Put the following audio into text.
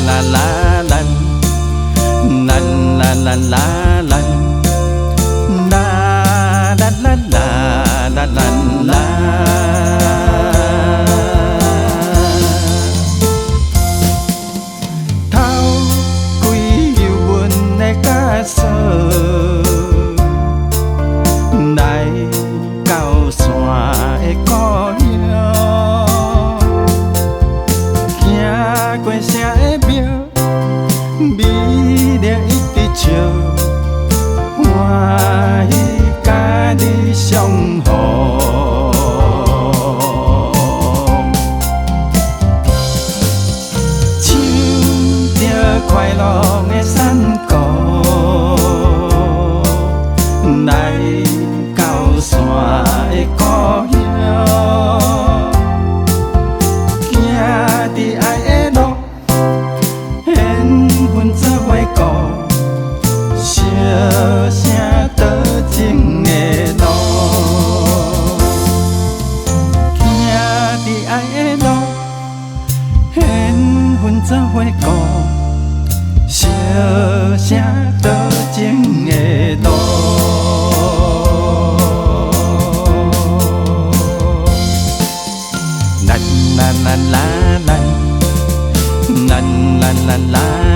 啦啦啦，啦啦啦啦啦，啦啦啦啦啦啦啦。头几由阮的枷锁，来到山的故乡，行过城的庙，美丽一直笑，欢喜甲你相逢。快乐的山歌，来到山的故乡，行伫爱的路，缘分做伙过，小声道情的路，行伫爱的路，缘分做伙过。小声道情的路，啦啦啦啦啦，啦啦啦啦。